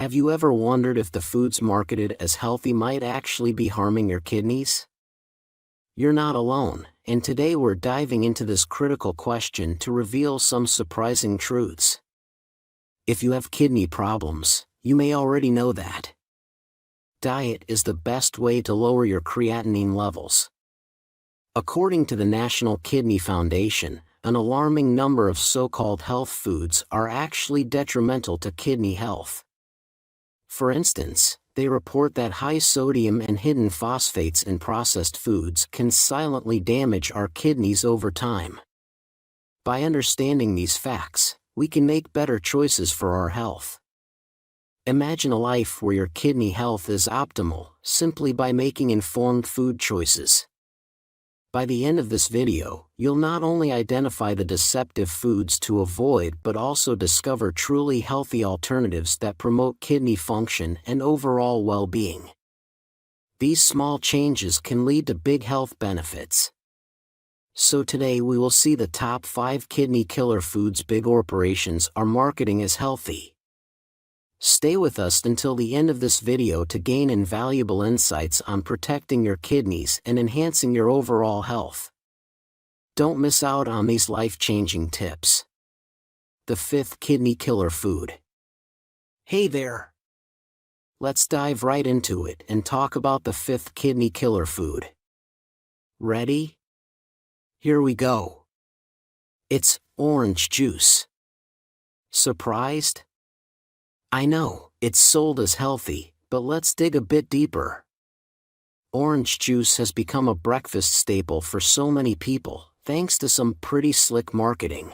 Have you ever wondered if the foods marketed as healthy might actually be harming your kidneys? You're not alone, and today we're diving into this critical question to reveal some surprising truths. If you have kidney problems, you may already know that diet is the best way to lower your creatinine levels. According to the National Kidney Foundation, an alarming number of so-called health foods are actually detrimental to kidney health. For instance, they report that high sodium and hidden phosphates in processed foods can silently damage our kidneys over time. By understanding these facts, we can make better choices for our health. Imagine a life where your kidney health is optimal simply by making informed food choices. By the end of this video, you'll not only identify the deceptive foods to avoid but also discover truly healthy alternatives that promote kidney function and overall well-being. These small changes can lead to big health benefits. So today we will see the top 5 kidney killer foods big corporations are marketing as healthy. Stay with us until the end of this video to gain invaluable insights on protecting your kidneys and enhancing your overall health. Don't miss out on these life-changing tips. The 5th kidney killer food. Hey there! Let's dive right into it and talk about the 5th kidney killer food. Ready? Here we go. It's orange juice. Surprised? I know, it's sold as healthy, but let's dig a bit deeper. Orange juice has become a breakfast staple for so many people, thanks to some pretty slick marketing.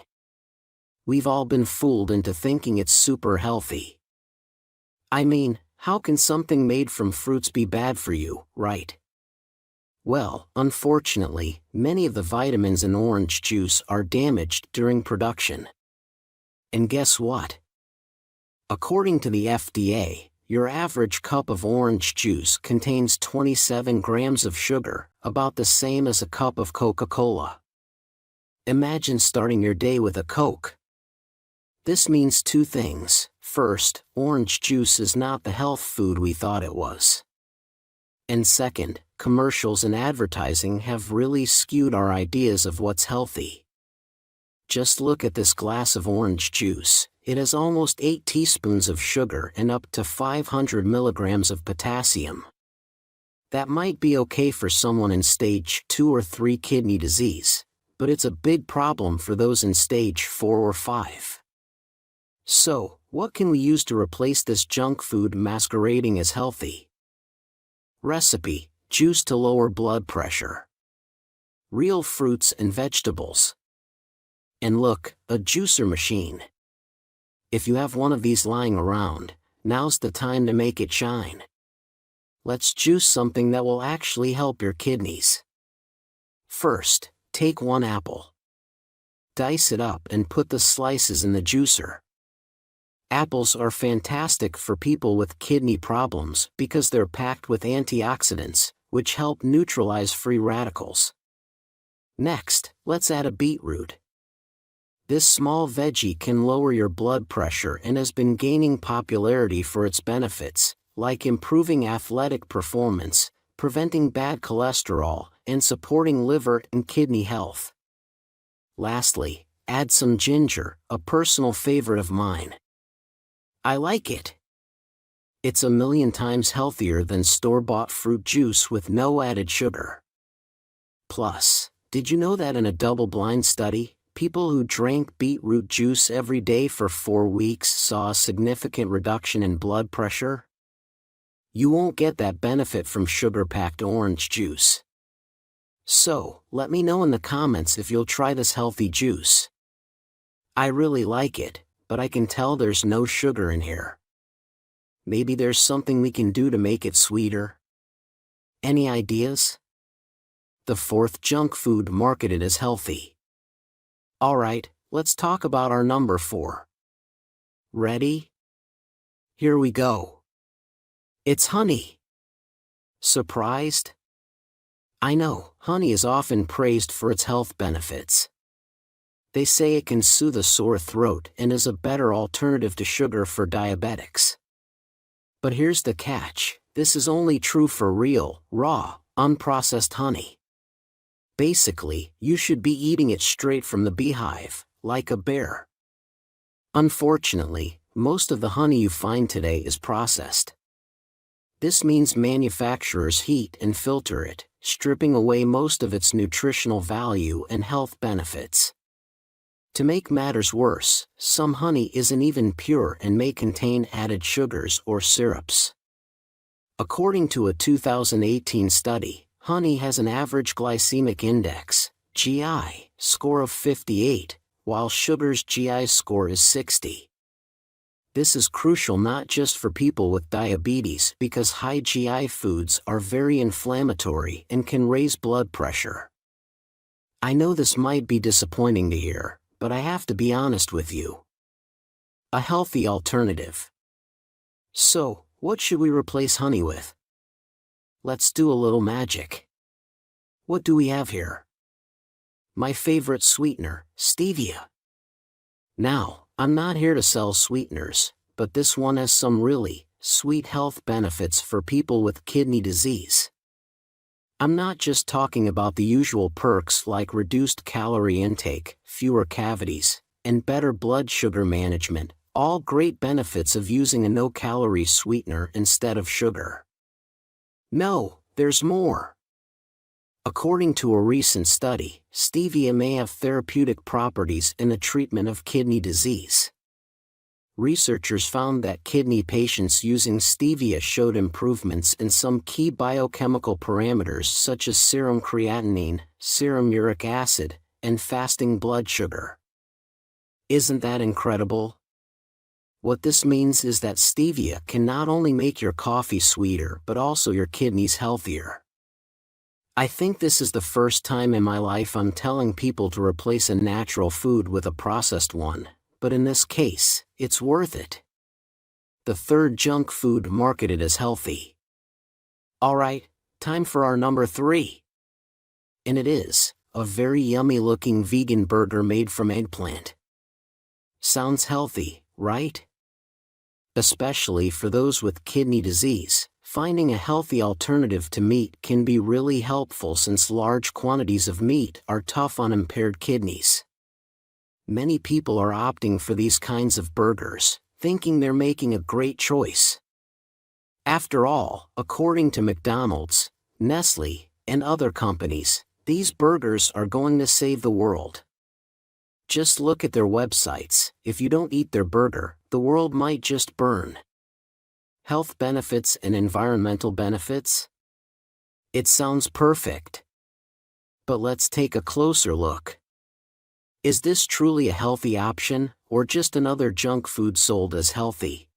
We've all been fooled into thinking it's super healthy. I mean, how can something made from fruits be bad for you, right? Well, unfortunately, many of the vitamins in orange juice are damaged during production. And guess what? According to the FDA, your average cup of orange juice contains 27 grams of sugar, about the same as a cup of Coca-Cola. Imagine starting your day with a Coke. This means 2 things. First, orange juice is not the health food we thought it was. And second, commercials and advertising have really skewed our ideas of what's healthy. Just look at this glass of orange juice. It has almost 8 teaspoons of sugar and up to 500 milligrams of potassium. That might be okay for someone in stage 2 or 3 kidney disease, but it's a big problem for those in stage 4 or 5. So, what can we use to replace this junk food masquerading as healthy? Recipe: juice to lower blood pressure. Real fruits and vegetables. And look, a juicer machine. If you have one of these lying around, now's the time to make it shine. Let's juice something that will actually help your kidneys. First, take 1 apple. Dice it up and put the slices in the juicer. Apples are fantastic for people with kidney problems because they're packed with antioxidants, which help neutralize free radicals. Next, let's add a beetroot. This small veggie can lower your blood pressure and has been gaining popularity for its benefits, like improving athletic performance, preventing bad cholesterol, and supporting liver and kidney health. Lastly, add some ginger, a personal favorite of mine. I like it. It's a million times healthier than store-bought fruit juice with no added sugar. Plus, did you know that in a double-blind study, people who drank beetroot juice every day for 4 weeks saw a significant reduction in blood pressure? You won't get that benefit from sugar-packed orange juice. So, let me know in the comments if you'll try this healthy juice. I really like it, but I can tell there's no sugar in here. Maybe there's something we can do to make it sweeter? Any ideas? The 4th junk food marketed as healthy. Alright, let's talk about our number 4. Ready? Here we go. It's honey. Surprised? I know, honey is often praised for its health benefits. They say it can soothe a sore throat and is a better alternative to sugar for diabetics. But here's the catch, this is only true for real, raw, unprocessed honey. Basically, you should be eating it straight from the beehive, like a bear. Unfortunately, most of the honey you find today is processed. This means manufacturers heat and filter it, stripping away most of its nutritional value and health benefits. To make matters worse, some honey isn't even pure and may contain added sugars or syrups. According to a 2018 study, honey has an average glycemic index, GI, score of 58, while sugar's GI score is 60. This is crucial not just for people with diabetes because high GI foods are very inflammatory and can raise blood pressure. I know this might be disappointing to hear, but I have to be honest with you. A healthy alternative. So, what should we replace honey with? Let's do a little magic. What do we have here? My favorite sweetener, stevia. Now, I'm not here to sell sweeteners, but this one has some really sweet health benefits for people with kidney disease. I'm not just talking about the usual perks like reduced calorie intake, fewer cavities, and better blood sugar management, all great benefits of using a no-calorie sweetener instead of sugar. No, there's more. According to a recent study, stevia may have therapeutic properties in the treatment of kidney disease. Researchers found that kidney patients using stevia showed improvements in some key biochemical parameters such as serum creatinine, serum uric acid, and fasting blood sugar. Isn't that incredible? What this means is that stevia can not only make your coffee sweeter but also your kidneys healthier. I think this is the first time in my life I'm telling people to replace a natural food with a processed one, but in this case, it's worth it. The third junk food marketed as healthy. Alright, time for our number 3. And it is a very yummy looking vegan burger made from eggplant. Sounds healthy, right? Especially for those with kidney disease. Finding a healthy alternative to meat can be really helpful since large quantities of meat are tough on impaired kidneys. Many people are opting for these kinds of burgers, thinking they're making a great choice. After all, according to McDonald's, Nestle, and other companies, these burgers are going to save the world. Just look at their websites. If you don't eat their burger, the world might just burn. Health benefits and environmental benefits? It sounds perfect. But let's take a closer look. Is this truly a healthy option, or just another junk food sold as healthy?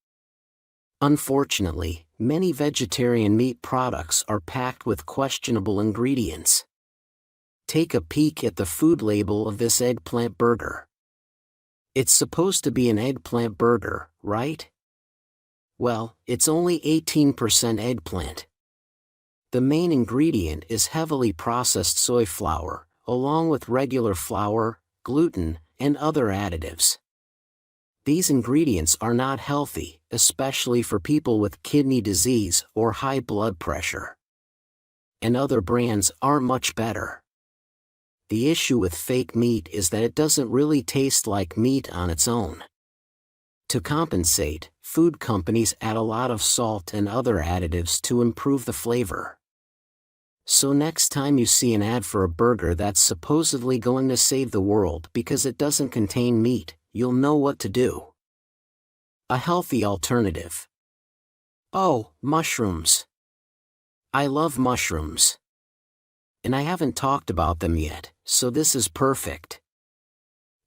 Unfortunately, many vegetarian meat products are packed with questionable ingredients. Take a peek at the food label of this eggplant burger. It's supposed to be an eggplant burger, right? Well, it's only 18% eggplant. The main ingredient is heavily processed soy flour, along with regular flour, gluten, and other additives. These ingredients are not healthy, especially for people with kidney disease or high blood pressure. And other brands aren't much better. The issue with fake meat is that it doesn't really taste like meat on its own. To compensate, food companies add a lot of salt and other additives to improve the flavor. So next time you see an ad for a burger that's supposedly going to save the world because it doesn't contain meat, you'll know what to do. A healthy alternative. Oh, mushrooms. I love mushrooms. And I haven't talked about them yet, so this is perfect.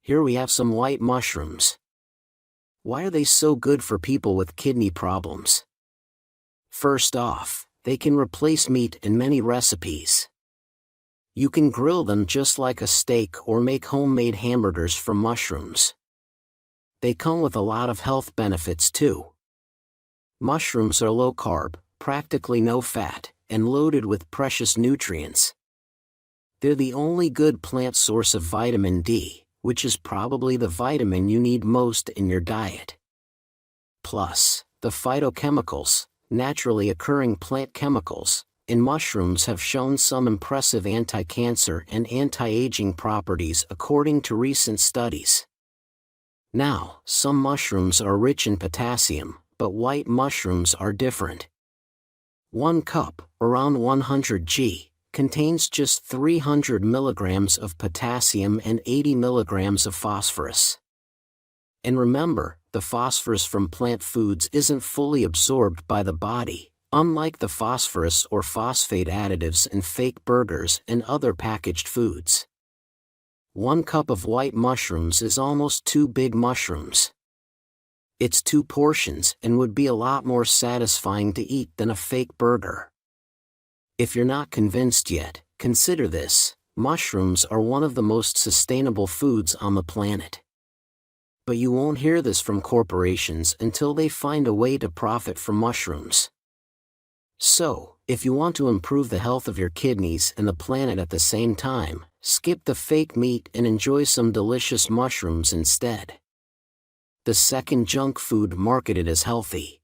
Here we have some white mushrooms. Why are they so good for people with kidney problems? First off, they can replace meat in many recipes. You can grill them just like a steak or make homemade hamburgers from mushrooms. They come with a lot of health benefits too. Mushrooms are low carb, practically no fat, and loaded with precious nutrients. They're the only good plant source of vitamin D, which is probably the vitamin you need most in your diet. Plus, the phytochemicals, naturally occurring plant chemicals, in mushrooms have shown some impressive anti-cancer and anti-aging properties according to recent studies. Now, some mushrooms are rich in potassium, but white mushrooms are different. 1 cup, around 100 g, contains just 300 milligrams of potassium and 80 milligrams of phosphorus. And remember, the phosphorus from plant foods isn't fully absorbed by the body, unlike the phosphorus or phosphate additives in fake burgers and other packaged foods. 1 cup of white mushrooms is almost 2 big mushrooms. It's 2 portions and would be a lot more satisfying to eat than a fake burger. If you're not convinced yet, consider this: mushrooms are one of the most sustainable foods on the planet. But you won't hear this from corporations until they find a way to profit from mushrooms. So, if you want to improve the health of your kidneys and the planet at the same time, skip the fake meat and enjoy some delicious mushrooms instead. The second junk food marketed as healthy.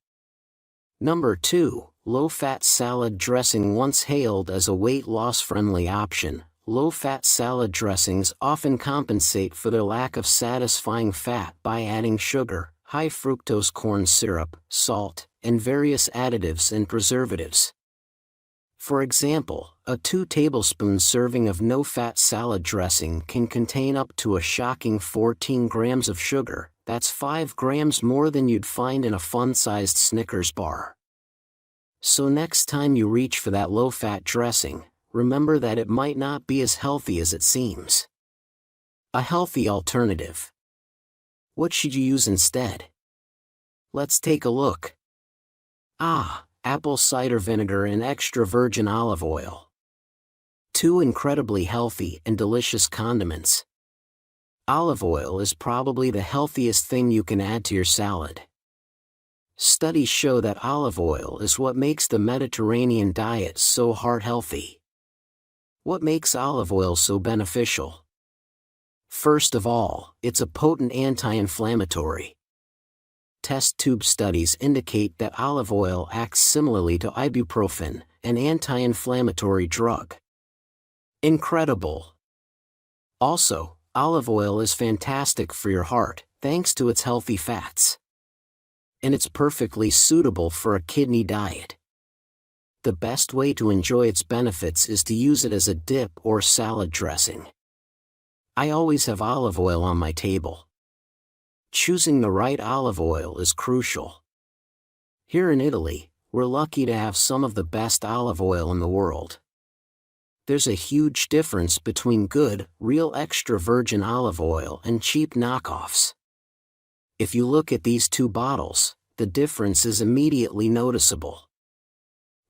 Number 2, low-fat salad dressing. Once hailed as a weight loss-friendly option, low-fat salad dressings often compensate for their lack of satisfying fat by adding sugar, high-fructose corn syrup, salt, and various additives and preservatives. For example, a 2 tablespoon serving of no-fat salad dressing can contain up to a shocking 14 grams of sugar. That's 5 grams more than you'd find in a fun-sized Snickers bar. So next time you reach for that low-fat dressing, remember that it might not be as healthy as it seems. A healthy alternative. What should you use instead? Let's take a look. Apple cider vinegar and extra virgin olive oil. 2 incredibly healthy and delicious condiments. Olive oil is probably the healthiest thing you can add to your salad. Studies show that olive oil is what makes the Mediterranean diet so heart-healthy. What makes olive oil so beneficial? First of all, it's a potent anti-inflammatory. Test tube studies indicate that olive oil acts similarly to ibuprofen, an anti-inflammatory drug. Incredible! Also, olive oil is fantastic for your heart, thanks to its healthy fats. And it's perfectly suitable for a kidney diet. The best way to enjoy its benefits is to use it as a dip or salad dressing. I always have olive oil on my table. Choosing the right olive oil is crucial. Here in Italy, we're lucky to have some of the best olive oil in the world. There's a huge difference between good, real extra virgin olive oil and cheap knockoffs. If you look at these 2 bottles, the difference is immediately noticeable.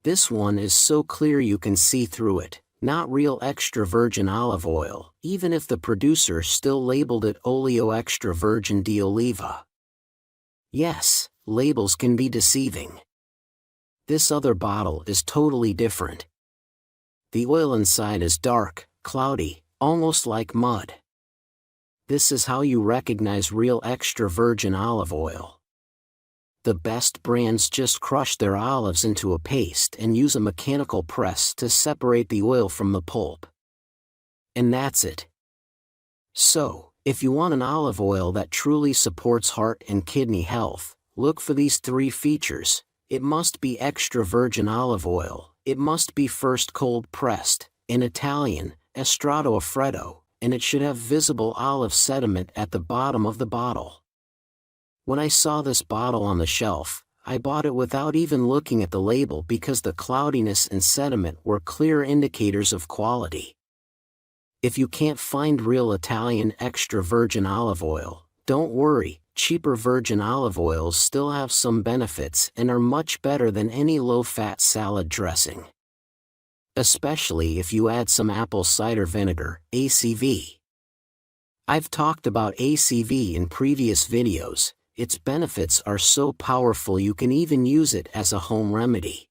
This one is so clear you can see through it, not real extra virgin olive oil, even if the producer still labeled it olio extra virgin di oliva. Yes, labels can be deceiving. This other bottle is totally different. The oil inside is dark, cloudy, almost like mud. This is how you recognize real extra virgin olive oil. The best brands just crush their olives into a paste and use a mechanical press to separate the oil from the pulp. And that's it. So, if you want an olive oil that truly supports heart and kidney health, look for these 3 features. It must be extra virgin olive oil, it must be first cold pressed, in Italian, estrato a freddo, and it should have visible olive sediment at the bottom of the bottle. When I saw this bottle on the shelf, I bought it without even looking at the label because the cloudiness and sediment were clear indicators of quality. If you can't find real Italian extra virgin olive oil, don't worry, cheaper virgin olive oils still have some benefits and are much better than any low-fat salad dressing. Especially if you add some apple cider vinegar, ACV. I've talked about ACV in previous videos. Its benefits are so powerful you can even use it as a home remedy.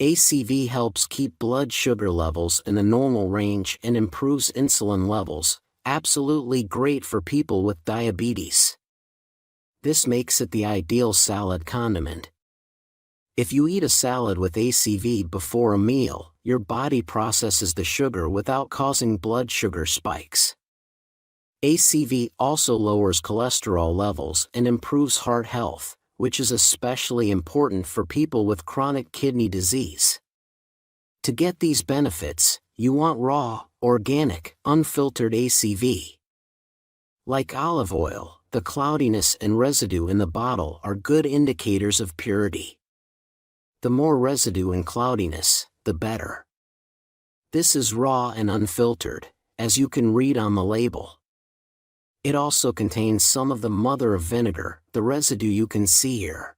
ACV helps keep blood sugar levels in the normal range and improves insulin levels, absolutely great for people with diabetes. This makes it the ideal salad condiment. If you eat a salad with ACV before a meal, your body processes the sugar without causing blood sugar spikes. ACV also lowers cholesterol levels and improves heart health, which is especially important for people with chronic kidney disease. To get these benefits, you want raw, organic, unfiltered ACV. Like olive oil, the cloudiness and residue in the bottle are good indicators of purity. The more residue and cloudiness, the better. This is raw and unfiltered, as you can read on the label. It also contains some of the mother of vinegar, the residue you can see here.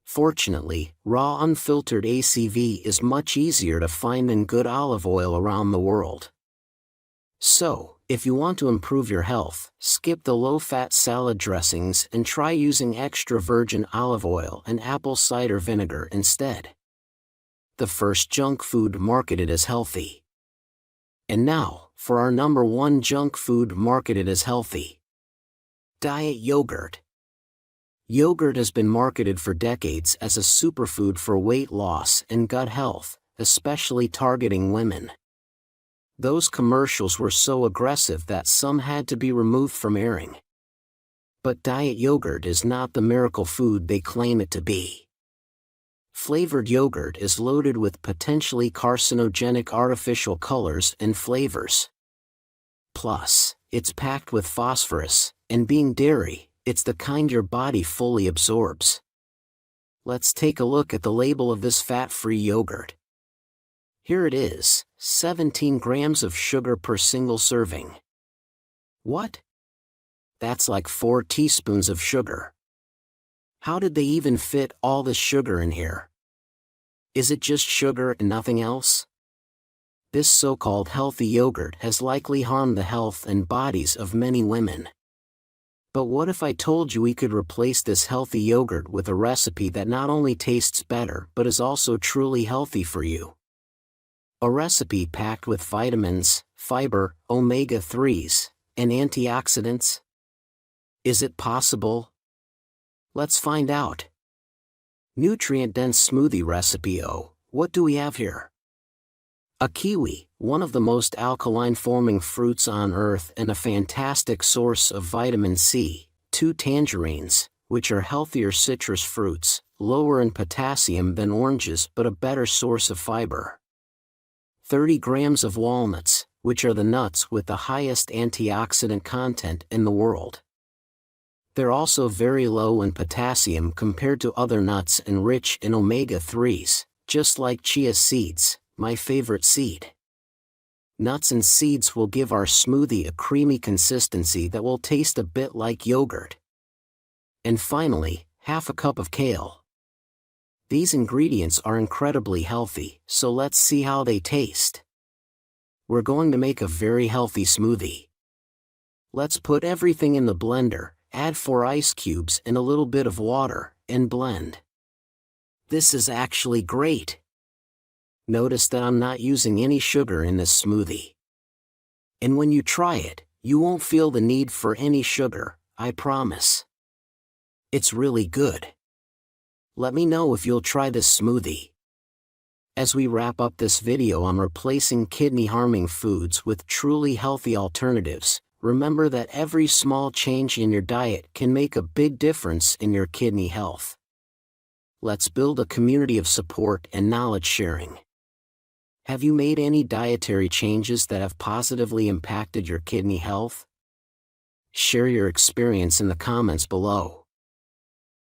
Fortunately, raw unfiltered ACV is much easier to find than good olive oil around the world. So, if you want to improve your health, skip the low-fat salad dressings and try using extra virgin olive oil and apple cider vinegar instead. The first junk food marketed as healthy. And now, for our number one junk food marketed as healthy. Diet yogurt. Yogurt has been marketed for decades as a superfood for weight loss and gut health, especially targeting women. Those commercials were so aggressive that some had to be removed from airing. But diet yogurt is not the miracle food they claim it to be. Flavored yogurt is loaded with potentially carcinogenic artificial colors and flavors. Plus, it's packed with phosphorus, and being dairy, it's the kind your body fully absorbs. Let's take a look at the label of this fat-free yogurt. Here it is, 17 grams of sugar per single serving. What? That's like 4 teaspoons of sugar. How did they even fit all this sugar in here? Is it just sugar and nothing else? This so-called healthy yogurt has likely harmed the health and bodies of many women. But what if I told you we could replace this healthy yogurt with a recipe that not only tastes better but is also truly healthy for you? A recipe packed with vitamins, fiber, omega-3s, and antioxidants? Is it possible? Let's find out. Nutrient-dense smoothie recipe. Oh, what do we have here? A kiwi, one of the most alkaline-forming fruits on Earth and a fantastic source of vitamin C, 2 tangerines, which are healthier citrus fruits, lower in potassium than oranges but a better source of fiber. 30 grams of walnuts, which are the nuts with the highest antioxidant content in the world. They're also very low in potassium compared to other nuts and rich in omega-3s, just like chia seeds, my favorite seed. Nuts and seeds will give our smoothie a creamy consistency that will taste a bit like yogurt. And finally, half a cup of kale. These ingredients are incredibly healthy, so let's see how they taste. We're going to make a very healthy smoothie. Let's put everything in the blender, add 4 ice cubes and a little bit of water, and blend. This is actually great. Notice that I'm not using any sugar in this smoothie. And when you try it, you won't feel the need for any sugar, I promise. It's really good. Let me know if you'll try this smoothie. As we wrap up this video on replacing kidney-harming foods with truly healthy alternatives, remember that every small change in your diet can make a big difference in your kidney health. Let's build a community of support and knowledge sharing. Have you made any dietary changes that have positively impacted your kidney health? Share your experience in the comments below.